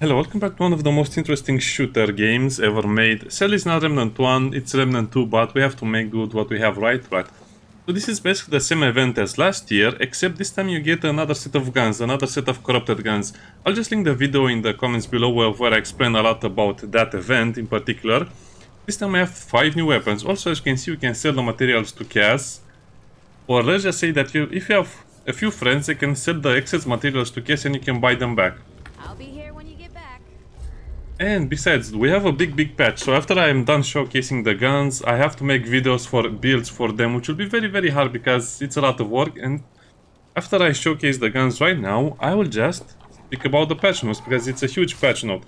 Hello, welcome back to one of the most interesting shooter games ever made. Sadly it's not Remnant 1, it's Remnant 2, but we have to make good what we have, right? So this is basically the same event as last year, except this time you get another set of guns, another set of corrupted guns. I'll just link the video in the comments below where I explain a lot about that event in particular. This time I have 5 new weapons. Also, as you can see, you can sell the materials to Cass. Or let's just say that if you have a few friends, they can sell the excess materials to Cass and you can buy them back. I'll be here when you get back. And besides, we have a big patch, so after I am done showcasing the guns, I have to make videos for builds for them, which will be very hard because it's a lot of work. And after I showcase the guns right now, I will just speak about the patch notes because it's a huge patch note.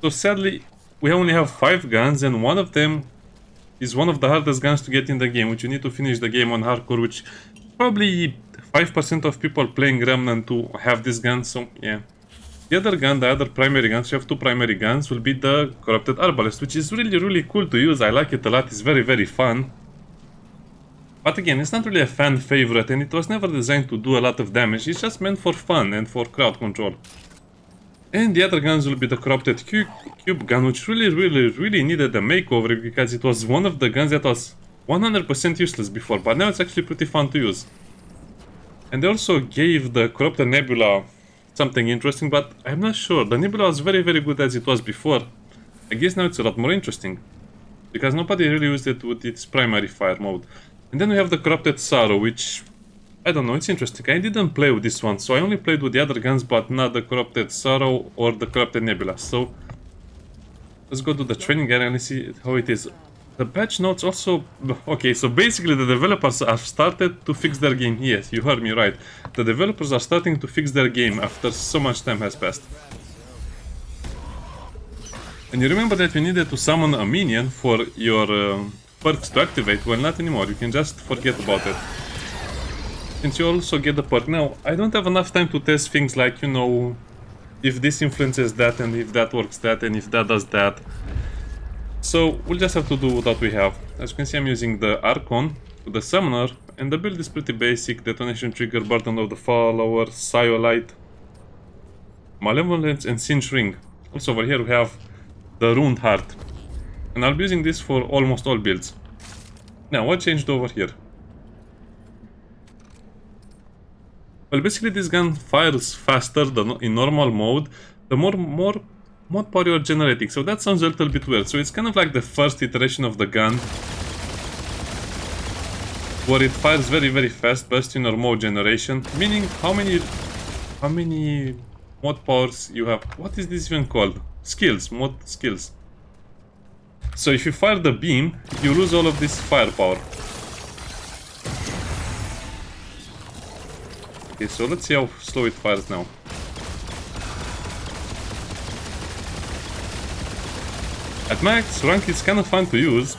So sadly, we only have 5 guns and one of them is one of the hardest guns to get in the game, which you need to finish the game on hardcore, which probably 5% of people playing Remnant 2 have this gun, so yeah. The other gun, the other primary guns, you have 2 primary guns, will be the Corrupted Arbalest, which is really cool to use. I like it a lot, it's very fun. But again, it's not really a fan favorite and it was never designed to do a lot of damage, it's just meant for fun and for crowd control. And the other guns will be the Corrupted Cube gun, which really needed a makeover because it was one of the guns that was 100% useless before, but now it's actually pretty fun to use. And they also gave the Corrupted Nebula something interesting, but I'm not sure. The Nebula was very good as it was before. I guess now it's a lot more interesting, because nobody really used it with its primary fire mode. And then we have the Corrupted Sorrow, which, I don't know, it's interesting. I didn't play with this one, so I only played with the other guns, but not the Corrupted Sorrow or the Corrupted Nebula. So, let's go to the training area and see how it is. The patch notes also... Okay, so basically the developers have started to fix their game. Yes, you heard me right. The developers are starting to fix their game after so much time has passed. And you remember that you needed to summon a minion for your perks to activate? Well, not anymore. You can just forget about it. Since you also get the perk. Now, I don't have enough time to test things like, you know, if this influences that and if that works that and if that does that. So we'll just have to do what we have. As you can see, I'm using the Archon with the Summoner, and the build is pretty basic. Detonation Trigger, Burden of the Follower, Sciolite, Malevolence, and Singe Ring. Also over here we have the Runed Heart, and I'll be using this for almost all builds. Now, what changed over here? Well, basically this gun fires faster than in normal mode, the more mod power you're generating, so that sounds a little bit weird. So it's kind of like the first iteration of the gun, where it fires very fast, based on your mode generation, meaning how many mod powers you have. What is this even called? Skills, mod skills. So if you fire the beam, you lose all of this firepower. Okay, so let's see how slow it fires now. At max rank it's kind of fun to use.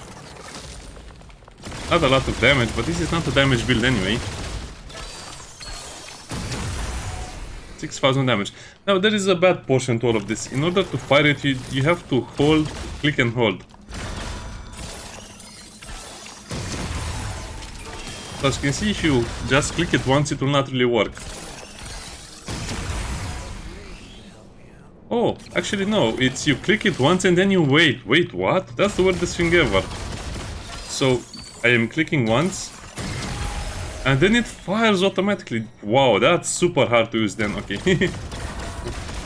Not a lot of damage, but this is not a damage build anyway. 6,000 damage. Now there is a bad portion to all of this. In order to fire it, you have to hold, click and hold. So as you can see, if you just click it once, it will not really work. Oh, actually no, it's you click it once and then you wait. Wait, what? That's the weirdest thing ever. So, I am clicking once, and then it fires automatically. Wow, that's super hard to use then, okay.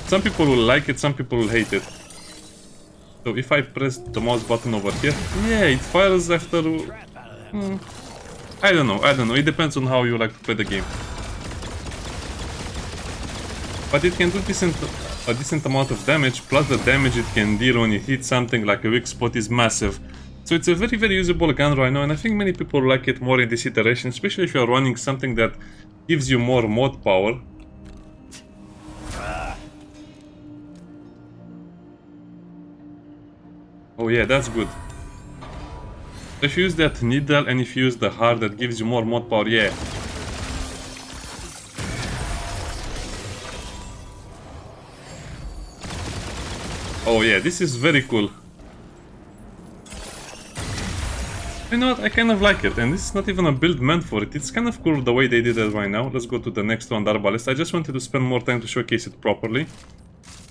Some people will like it, some people will hate it. So if I press the mouse button over here, yeah, it fires after... I don't know, it depends on how you like to play the game. But it can do a decent amount of damage, plus the damage it can deal when it hits something like a weak spot is massive. So it's a very usable gun right now, and I think many people like it more in this iteration, especially if you are running something that gives you more mod power. Oh yeah, that's good. If you use that needle and if you use the heart that gives you more mod power, yeah. Oh yeah, this is very cool. You know what, I kind of like it, and this is not even a build meant for it. It's kind of cool the way they did it right now. Let's go to the next one, the Arbalest. I just wanted to spend more time to showcase it properly.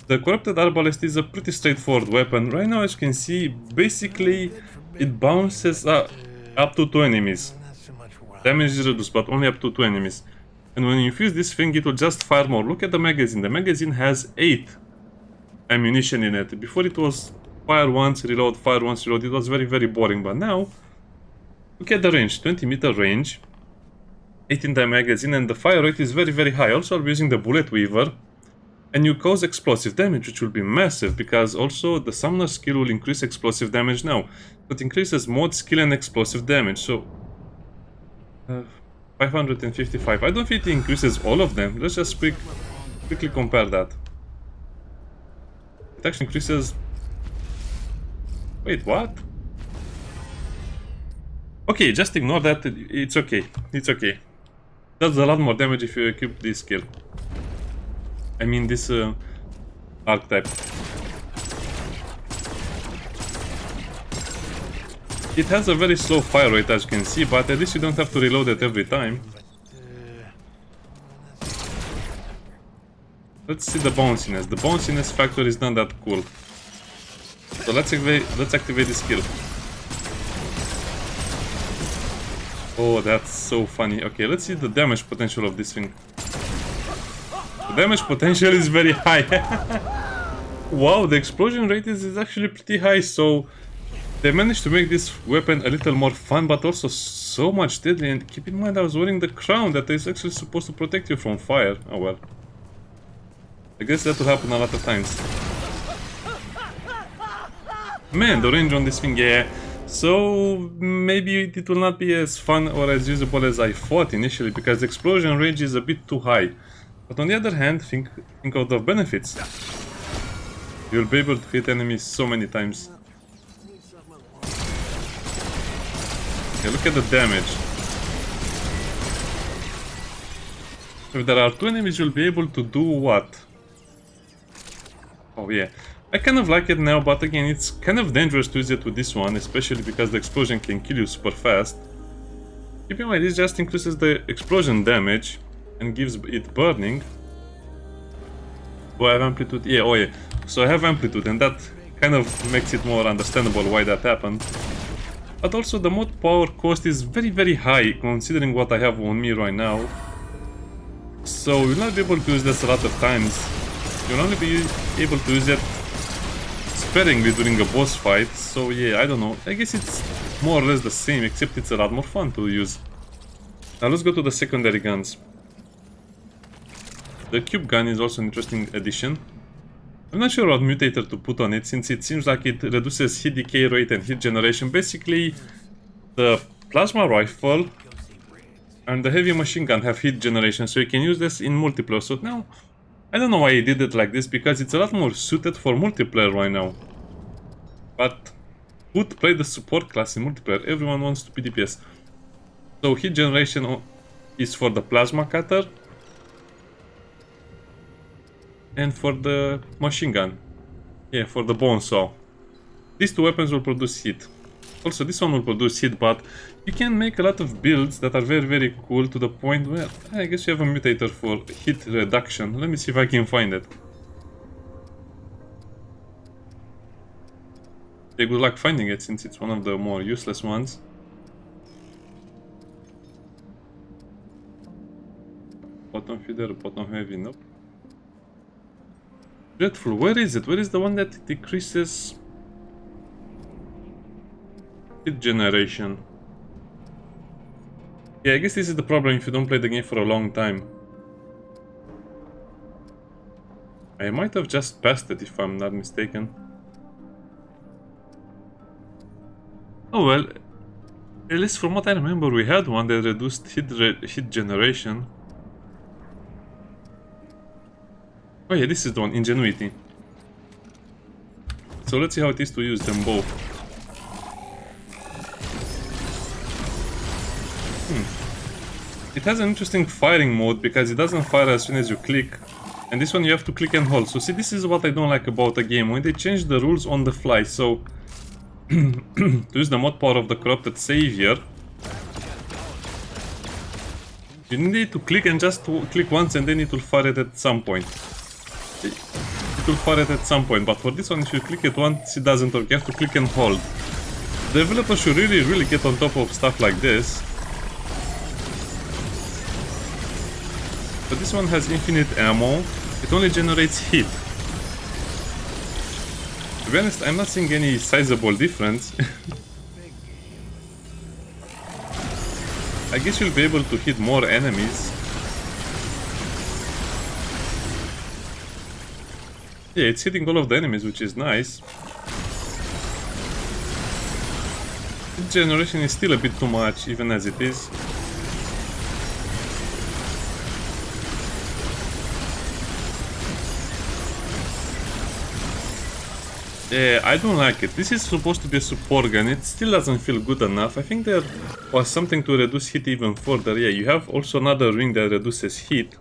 The Corrupted Arbalest is a pretty straightforward weapon. Right now, as you can see, basically it bounces up to 2 enemies. Damage is reduced, but only up to 2 enemies. And when you infuse this thing, it will just fire more. Look at the magazine. The magazine has 8 ammunition in it. Before it was fire once, reload, fire once, reload. It was very, very boring. But now, look at the range. 20-meter range. 8 in the magazine, and the fire rate is very, very high. Also, I'll be using the Bullet Weaver. And you cause explosive damage, which will be massive, because also the summoner skill will increase explosive damage now. It increases mod skill and explosive damage, so 555. I don't think it increases all of them. Let's just quickly compare that. It actually increases... Wait, what? Okay, just ignore that. It's okay. It's okay. Does a lot more damage if you equip this skill. I mean this archetype. It has a very slow fire rate, as you can see, but at least you don't have to reload it every time. Let's see the bounciness. The bounciness factor is not that cool. So let's activate this skill. Oh, that's so funny. Okay, let's see the damage potential of this thing. The damage potential is very high. Wow, the explosion rate is actually pretty high, so they managed to make this weapon a little more fun, but also so much deadly. And keep in mind, I was wearing the crown that is actually supposed to protect you from fire. Oh well. I guess that will happen a lot of times. Man, the range on this thing, yeah. So maybe it will not be as fun or as usable as I thought initially, because the explosion range is a bit too high. But on the other hand, think of the benefits. You'll be able to hit enemies so many times. Okay, look at the damage. If there are 2 enemies, you'll be able to do what? Oh yeah. I kind of like it now, but again, it's kind of dangerous to use it with this one, especially because the explosion can kill you super fast. Keep in mind, this just increases the explosion damage and gives it burning. Do I have amplitude? Yeah, oh yeah. So I have amplitude, and that kind of makes it more understandable why that happened. But also the mod power cost is very, very high, considering what I have on me right now. So you'll not be able to use this a lot of times. You'll only be able to use it sparingly during a boss fight. So yeah, I don't know. I guess it's more or less the same, except it's a lot more fun to use. Now let's go to the secondary guns. The cube gun is also an interesting addition. I'm not sure what mutator to put on it, since it seems like it reduces hit decay rate and hit generation. Basically, the plasma rifle and the heavy machine gun have hit generation, so you can use this in multiplayer. So now, I don't know why he did it like this, because it's a lot more suited for multiplayer right now. But who to play the support class in multiplayer? Everyone wants to be DPS. So hit generation is for the plasma cutter and for the machine gun. Yeah, for the bone saw. These 2 weapons will produce hit. Also, this one will produce hit, but you can make a lot of builds that are very, very cool, to the point where I guess you have a mutator for hit reduction. Let me see if I can find it. Yeah, good luck finding it, since it's one of the more useless ones. Bottom feeder, bottom heavy, nope. Dreadful, where is it? Where is the one that decreases hit generation? Yeah, I guess this is the problem if you don't play the game for a long time. I might have just passed it if I'm not mistaken. Oh well, at least from what I remember, we had one that reduced hit generation. Oh yeah, this is the one, Ingenuity. So let's see how it is to use them both. It has an interesting firing mode, because it doesn't fire as soon as you click. And this one you have to click and hold. So see, this is what I don't like about the game, when they change the rules on the fly. So to use the mod power of the Corrupted Savior, you need to click and just click once, and then it will fire it at some point. it will fire it at some point, but for this one, if you click it once, it doesn't work. You have to click and hold. Developers should really get on top of stuff like this. But this one has infinite ammo. It only generates heat. To be honest, I'm not seeing any sizable difference. I guess you'll be able to hit more enemies. Yeah, it's hitting all of the enemies, which is nice. Heat generation is still a bit too much, even as it is. Yeah, I don't like it. This is supposed to be a support gun. It still doesn't feel good enough. I think there was something to reduce heat even further. Yeah, you have also another ring that reduces heat.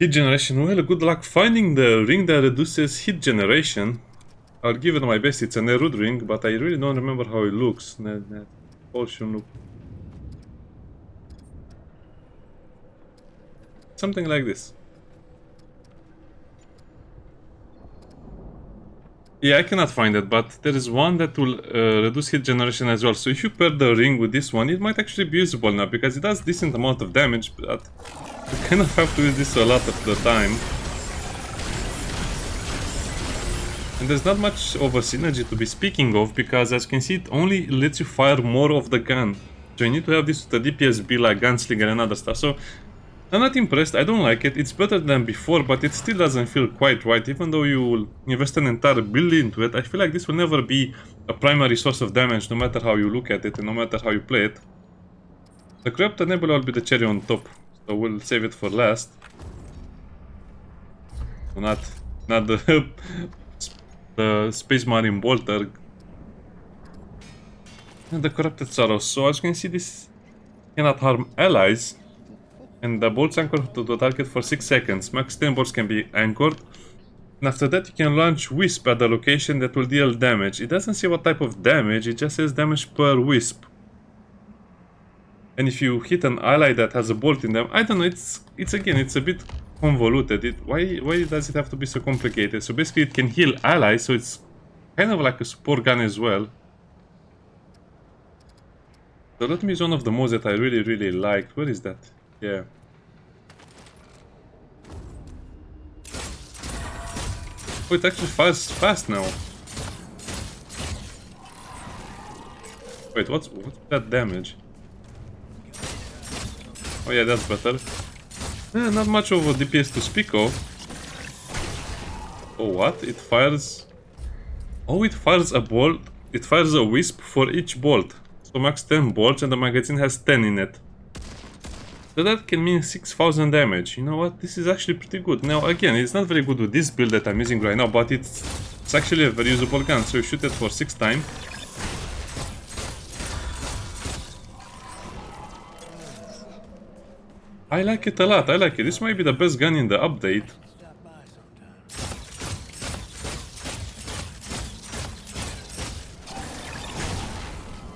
Heat generation. Well, good luck finding the ring that reduces heat generation. I'll give it my best. It's a Neyreyan ring, but I really don't remember how it looks. Look. Something like this. Yeah, I cannot find it, but there is one that will reduce heat generation as well. So if you pair the ring with this one, it might actually be usable now, because it does decent amount of damage, but you kind of have to use this a lot of the time. And there's not much of a synergy to be speaking of, because as you can see, it only lets you fire more of the gun. So you need to have this with the DPS be like Gunslinger and other stuff. So I'm not impressed, I don't like it. It's better than before, but it still doesn't feel quite right. Even though you will invest an entire build into it, I feel like this will never be a primary source of damage, no matter how you look at it and no matter how you play it. The Corrupted Nebula will be the cherry on top, so we'll save it for last. So not the Space Marine Bolter. And the Corrupted Sorrow. So as you can see, this cannot harm allies. And the bolts anchor to the target for 6 seconds. Max 10 bolts can be anchored. And after that you can launch Wisp at the location that will deal damage. It doesn't say what type of damage, it just says damage per Wisp. And if you hit an ally that has a bolt in them, I don't know, it's again, it's a bit convoluted. Why does it have to be so complicated? So basically it can heal allies, so it's kind of like a support gun as well. So let me use one of the modes that I really liked. Where is that? Yeah. Oh, it actually fires fast now. Wait, what's that damage? Oh yeah, that's better. Not much of a DPS to speak of. Oh, what? It fires... Oh, it fires a bolt. It fires a wisp for each bolt. So max 10 bolts and the magazine has 10 in it. So that can mean 6000 damage. You know what? This is actually pretty good. Now again, it's not very good with this build that I'm using right now, but it's actually a very usable gun. So you shoot it for 6 times. I like it a lot. I like it. This might be the best gun in the update.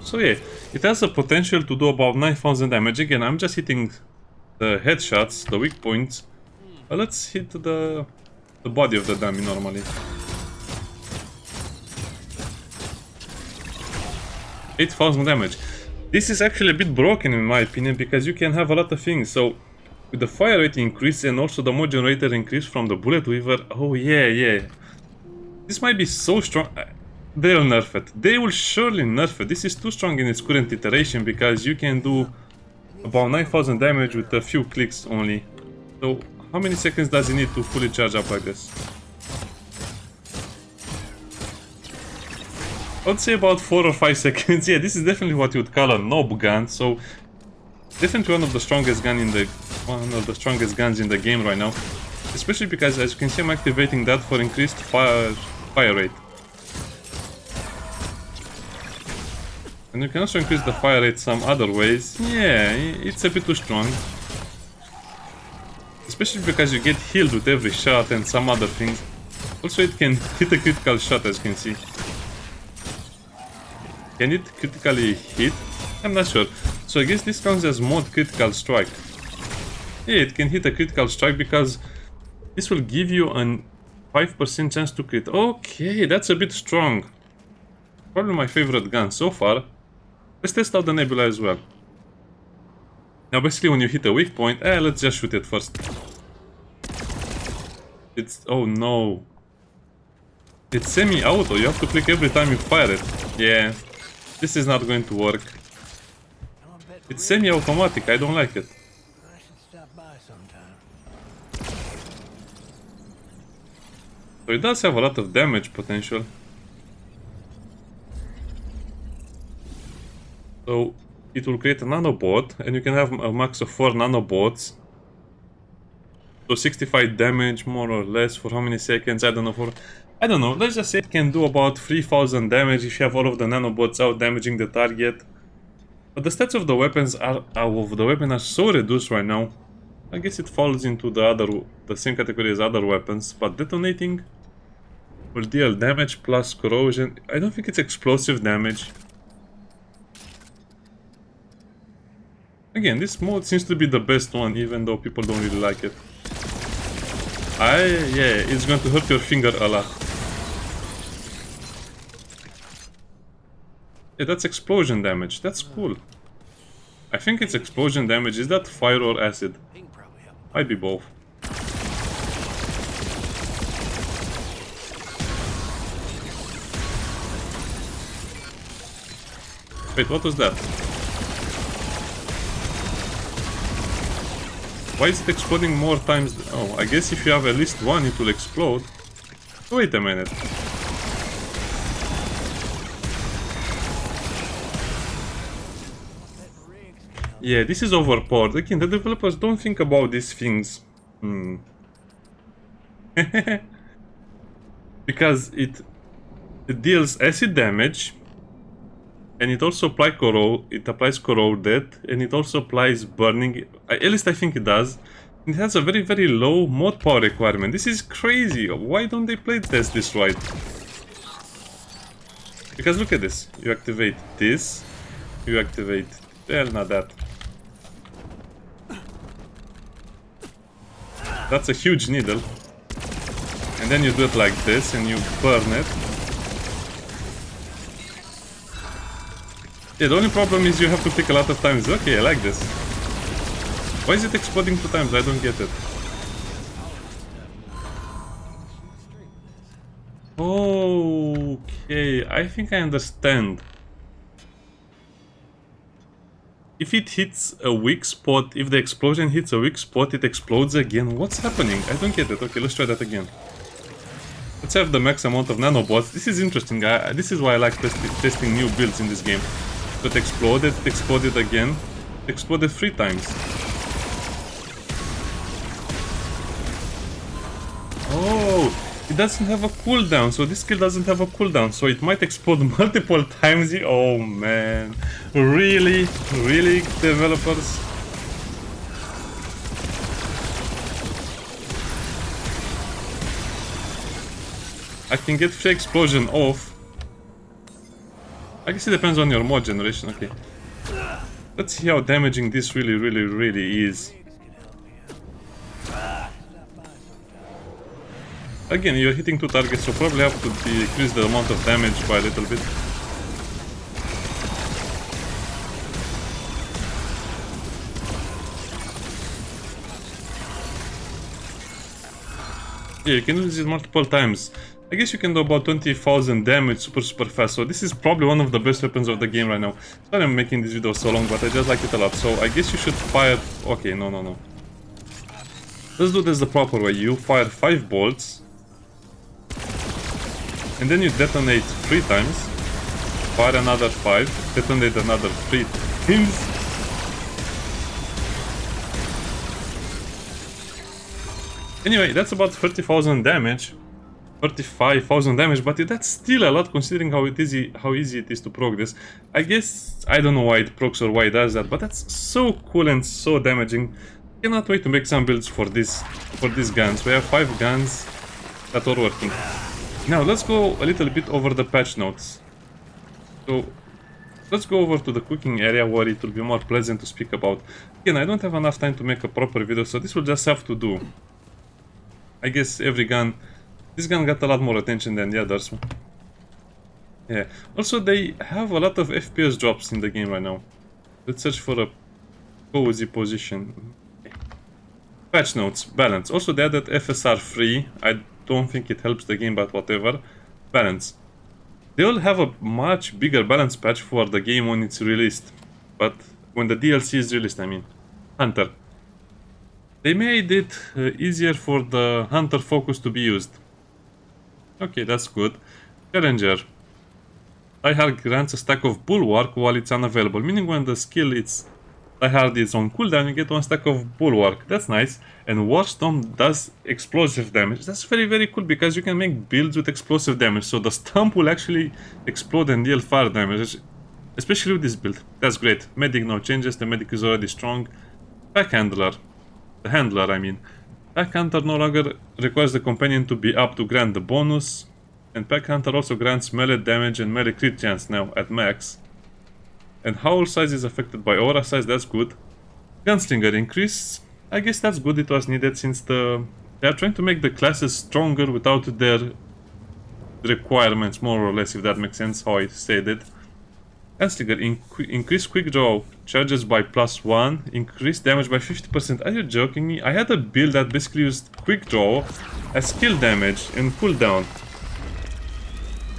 So yeah, it has a potential to do about 9000 damage. Again, I'm just hitting the headshots, the weak points. But let's hit the body of the dummy normally. 8000 damage. This is actually a bit broken in my opinion, because you can have a lot of things. So with the fire rate increase and also the mod generator increase from the bullet weaver. Oh yeah. This might be so strong. They'll nerf it. They will surely nerf it. This is too strong in its current iteration, because you can do about 9000 damage with a few clicks only. So how many seconds does it need to fully charge up like this? I'd say about 4 or 5 seconds. Yeah, this is definitely what you would call a knob gun. So definitely one of the strongest guns in the game right now. Especially because, as you can see, I'm activating that for increased fire rate. And you can also increase the fire rate some other ways. Yeah, it's a bit too strong. Especially because you get healed with every shot and some other things. Also, it can hit a critical shot, as you can see. Can it critically hit? I'm not sure. So I guess this counts as mod critical strike. Yeah, it can hit a critical strike because This will give you a 5% chance to crit. Okay, that's a bit strong. Probably my favorite gun so far. Let's test out the Nebula as well. Now basically when you hit a weak point, let's just shoot it first. It's... oh no. It's semi-auto, you have to click every time you fire it. Yeah, this is not going to work. It's semi-automatic, I don't like it. I should stop by sometime. So it does have a lot of damage potential. So it will create a nanobot, and you can have a max of 4 nanobots. So 65 damage, more or less, for how many seconds? I don't know, let's just say it can do about 3000 damage if you have all of the nanobots out damaging the target. But the stats of the weapons are so reduced right now. I guess it falls into the same category as other weapons, but detonating will deal damage plus corrosion. I don't think it's explosive damage. Again, this mode seems to be the best one, even though people don't really like it. Yeah, it's going to hurt your finger a lot. Yeah, that's explosion damage. That's cool. I think it's explosion damage. Is that fire or acid? Might be both. Wait, what was that? Why is it exploding more times? Oh, I guess if you have at least one, it will explode. Wait a minute. Yeah, this is overpowered. Again, the developers don't think about these things. Because it deals acid damage, and it also applies corroded, and it also applies burning. At least I think it does. It has a very, very low mod power requirement. This is crazy. Why don't they play test this right? Because look at this. You activate this. You activate... well, not that. That's a huge needle. And then you do it like this and you burn it. Yeah, the only problem is you have to click a lot of times. Okay, I like this. Why is it exploding 2 times? I don't get it. Okay, I think I understand. If it hits a weak spot, if the explosion hits a weak spot, it explodes again. What's happening? I don't get it. Okay, let's try that again. Let's have the max amount of nanobots. This is interesting. This is why I like testing new builds in this game. So it exploded again. It exploded 3 times. Oh, it doesn't have a cooldown. So this skill doesn't have a cooldown. So it might explode multiple times. Oh man. Really? Really, developers? I can get free explosion off. I guess it depends on your mod generation. Okay. Let's see how damaging this really is. Again, you're hitting 2 targets, so probably have to decrease the amount of damage by a little bit. Yeah, you can do this multiple times. I guess you can do about 20,000 damage super fast, so this is probably one of the best weapons of the game right now. Sorry I'm making this video so long, but I just like it a lot, so I guess you should fire... Okay, no. Let's do this the proper way. You fire 5 bolts, and then you detonate 3 times, fire another 5, detonate another 3 times. Anyway, that's about 30,000 damage. 35,000 damage, but that's still a lot considering how easy it is to proc this. I guess I don't know why it procs or why it does that, but that's so cool and so damaging. Cannot wait to make some builds for these guns. We have 5 guns that are working. Now let's go a little bit over the patch notes. So let's go over to the cooking area where it will be more pleasant to speak about. Again, I don't have enough time to make a proper video, so this will just have to do. I guess every gun... This gun got a lot more attention than the others. Yeah. Also, they have a lot of FPS drops in the game right now. Let's search for a cozy position. Okay. Patch notes. Balance. Also, they added FSR free. I don't think it helps the game, but whatever. Balance. They will have a much bigger balance patch for the game when it's released. But when the DLC is released, I mean. Hunter. They made it easier for the hunter focus to be used. Okay, that's good. Challenger. Diehard grants a stack of Bulwark while it's unavailable, meaning when the skill Diehard is on cooldown, you get one stack of Bulwark. That's nice. And Warstomp does explosive damage. That's very, very cool because you can make builds with explosive damage. So the stump will actually explode and deal fire damage, especially with this build. That's great. Medic, no changes. The medic is already strong. Pack Handler. The handler, I mean. Pack Hunter no longer requires the companion to be up to grant the bonus. And Pack Hunter also grants melee damage and melee crit chance now at max. And howl size is affected by aura size, that's good. Gunslinger increase, I guess that's good, it was needed since they are trying to make the classes stronger without their requirements, more or less, if that makes sense how I said it. Gunslinger increase quick draw charges by +1, increase damage by 50%. Are you joking me? I had a build that basically used quick draw as skill damage and cooldown.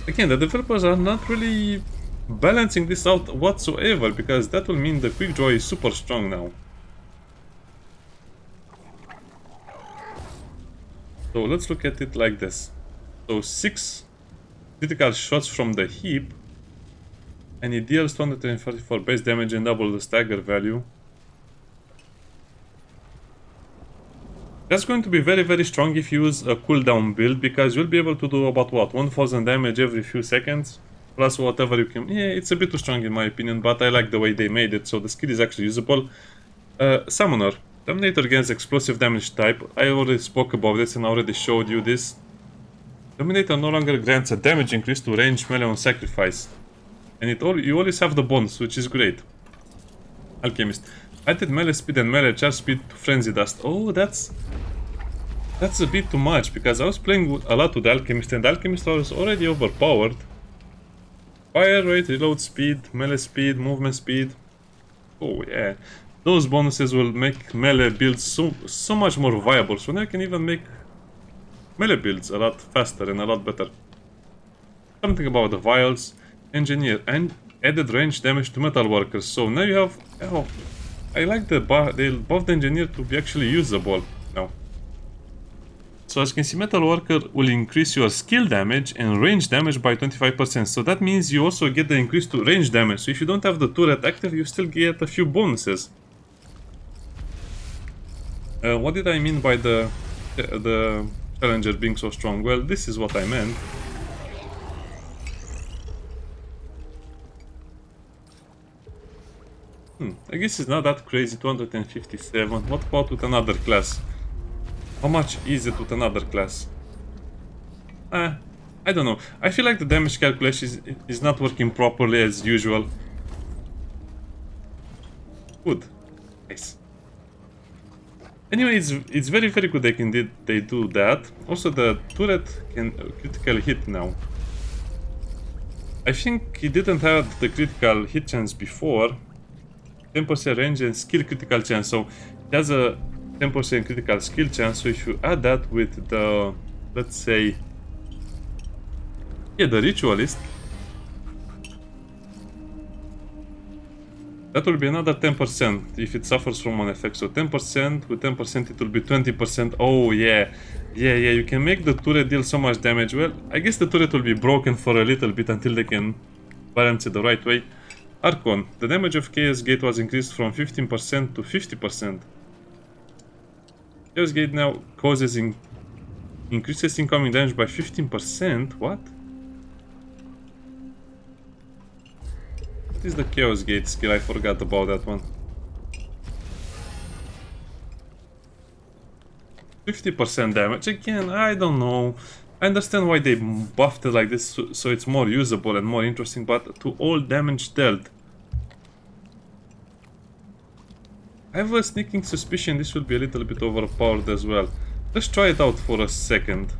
Again, the developers are not really balancing this out whatsoever, because that will mean the quick draw is super strong now. So let's look at it like this. So 6 critical shots from the hip, and it deals 234 base damage and double the stagger value. That's going to be very, very strong if you use a cooldown build, because you'll be able to do about what, 1000 damage every few seconds, plus whatever you can. Yeah, it's a bit too strong in my opinion, but I like the way they made it, so the skill is actually usable. Summoner. Dominator gains explosive damage type. I already spoke about this and already showed you this. Dominator no longer grants a damage increase to range melee on sacrifice. And you always have the bonus, which is great. Alchemist. Added melee speed and melee charge speed to Frenzy Dust. Oh, that's a bit too much, because I was playing a lot with Alchemist, and Alchemist was already overpowered. Fire rate, reload speed, melee speed, movement speed. Oh yeah. Those bonuses will make melee builds so much more viable, so now you can even make melee builds a lot faster and a lot better. Something about the vials. Engineer, and added range damage to metal workers. So now you have... Oh, I like the buff the engineer to be actually usable now. So as you can see, metal worker will increase your skill damage and range damage by 25%. So that means you also get the increase to range damage. So if you don't have the turret active, you still get a few bonuses. What did I mean by the challenger being so strong? Well, this is what I meant. I guess it's not that crazy, 257. What about with another class? How much is it with another class? I don't know. I feel like the damage calculation is not working properly as usual. Good. Nice. Anyway, it's very, very good they do that. Also, the turret can critical hit now. I think it didn't have the critical hit chance before. 10% range and skill critical chance, so it has a 10% critical skill chance. So if you add that with the, let's say, yeah, the ritualist, that will be another 10% if it suffers from an effect. So 10% with 10% it will be 20%. Oh yeah, you can make the turret deal so much damage. Well, I guess the turret will be broken for a little bit until they can balance it the right way. Archon, the damage of Chaos Gate was increased from 15% to 50%. Chaos Gate now increases incoming damage by 15%. What? What is the Chaos Gate skill? I forgot about that one. 50% damage. Again, I don't know. I understand why they buffed it like this, so it's more usable and more interesting, but to all damage dealt. I have a sneaking suspicion this will be a little bit overpowered as well. Let's try it out for a second.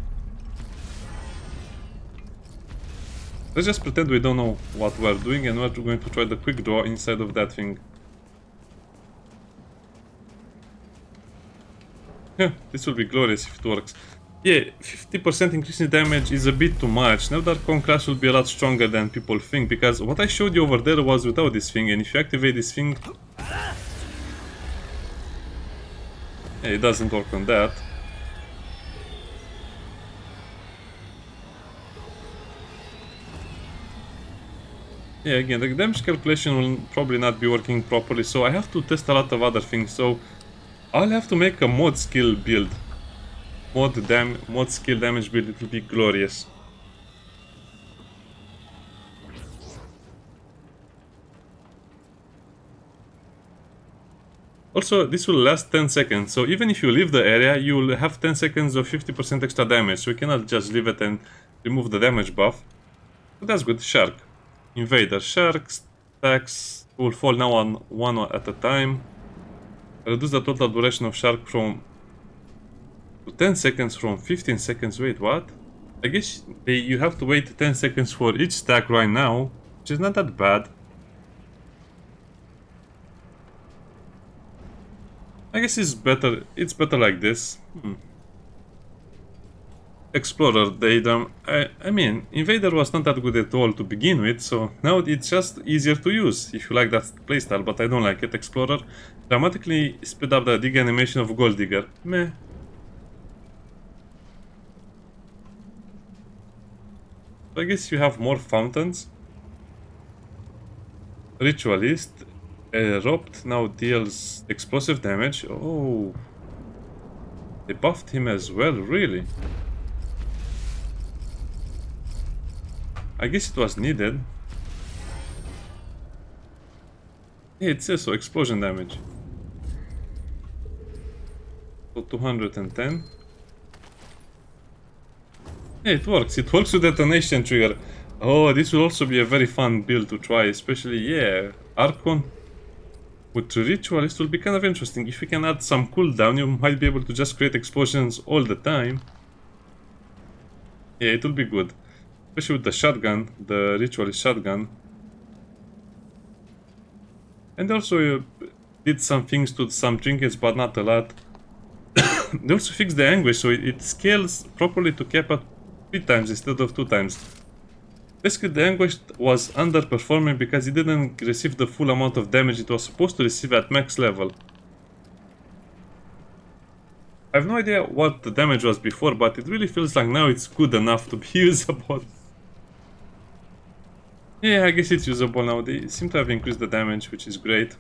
Let's just pretend we don't know what we're doing and we're going to try the quick draw inside of that thing. Yeah, this will be glorious if it works. Yeah, 50% increase in damage is a bit too much. Now Dark Clash will be a lot stronger than people think, because what I showed you over there was without this thing, and if you activate this thing... Yeah, it doesn't work on that. Yeah, again, the damage calculation will probably not be working properly, so I have to test a lot of other things, so I'll have to make a mod skill build. Mod skill damage build, it will be glorious. Also, this will last 10 seconds, so even if you leave the area, you will have 10 seconds of 50% extra damage, so you cannot just leave it and remove the damage buff. But that's good. Shark. Invader. Sharks. Attacks will fall now on one at a time. Reduce the total duration of shark from 10 seconds from 15 seconds. Wait, what? I guess you have to wait 10 seconds for each stack right now, which is not that bad. I guess it's better like this. Explorer, I mean, Invader was not that good at all to begin with, so now it's just easier to use if you like that playstyle, but I don't like it. Explorer dramatically speed up the dig animation of Gold Digger. Meh. I guess you have more fountains. Ritualist. Erupt now deals explosive damage. Oh. They buffed him as well, really? I guess it was needed. Yeah, it says so, explosion damage. So 210. Yeah, it works. It works with detonation trigger. Oh, this will also be a very fun build to try, especially, yeah, Archon with Ritualist will be kind of interesting. If you can add some cooldown, you might be able to just create explosions all the time. Yeah, it will be good. Especially with the shotgun, the Ritualist shotgun. And also did some things to some trinkets, but not a lot. They also fixed the anguish, so it scales properly to cap at 3 times instead of 2 times. Basically, the anguish was underperforming because it didn't receive the full amount of damage it was supposed to receive at max level. I have no idea what the damage was before, but it really feels like now it's good enough to be usable. Yeah, I guess it's usable now. They seem to have increased the damage, which is great.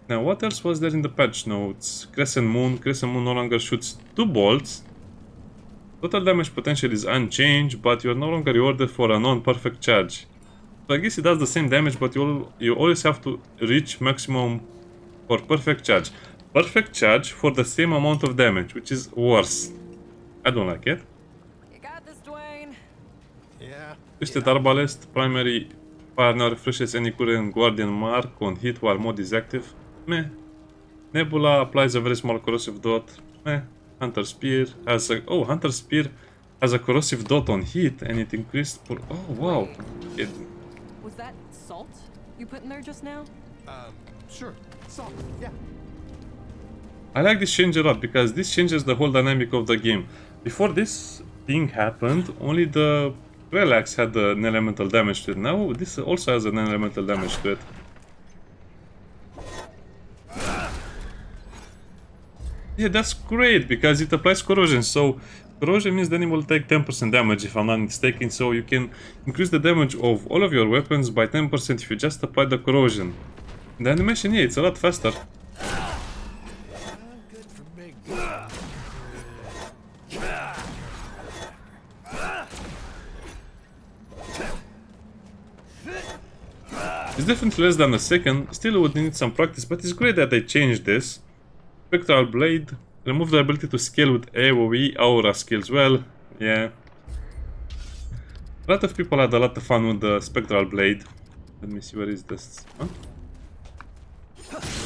Now, what else was there in the patch notes? Crescent Moon. Crescent Moon no longer shoots 2 bolts. Total damage potential is unchanged, but you are no longer rewarded for a non-perfect charge. So I guess it does the same damage, but you always have to reach maximum for perfect charge. Perfect charge for the same amount of damage, which is worse. I don't like it. You got this, Dwayne. Yeah. Twisted Arbalest. Primary fire now refreshes any current guardian mark on hit while mode is active. Meh. Nebula applies a very small corrosive dot. Meh. Hunter Spear has a... Oh, Hunter Spear has a corrosive dot on hit and it increased for... Oh, wow. Was that salt you put in there just now? Sure. Salt. Yeah. I like this change a lot because this changes the whole dynamic of the game. Before this thing happened, only the Relax had an elemental damage to it. Now this also has an elemental damage to it. Yeah, that's great because it applies corrosion. So corrosion means the enemy will take 10% damage if I'm not mistaken. So you can increase the damage of all of your weapons by 10% if you just apply the corrosion. The animation, yeah, it's a lot faster. Good for big. It's definitely less than a second. Still would need some practice, but it's great that they changed this. Spectral Blade. Remove the ability to scale with AoE aura skills. Well, yeah. A lot of people had a lot of fun with the Spectral Blade. Let me see, where is this? Huh?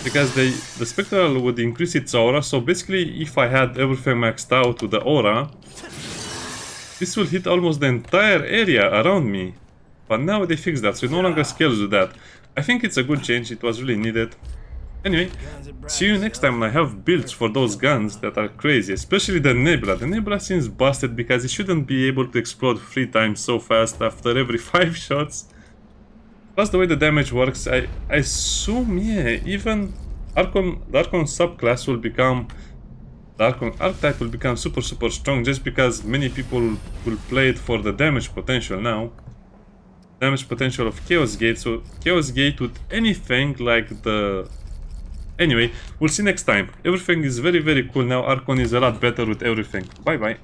because the Spectral would increase its aura, so basically if I had everything maxed out with the aura, this will hit almost the entire area around me. But now they fixed that, so it no longer scales with that. I think it's a good change, it was really needed. Anyway, see you next time when I have builds for those guns that are crazy, especially the Nebula. The Nebula seems busted because it shouldn't be able to explode 3 times so fast after every 5 shots. Plus the way the damage works, I assume, yeah, even the Archon subclass will become... The Archon archetype will become super strong just because many people will play it for the damage potential now. Damage potential of Chaos Gate, so Chaos Gate with anything like the... Anyway, we'll see next time. Everything is very cool now. Archon is a lot better with everything. Bye bye.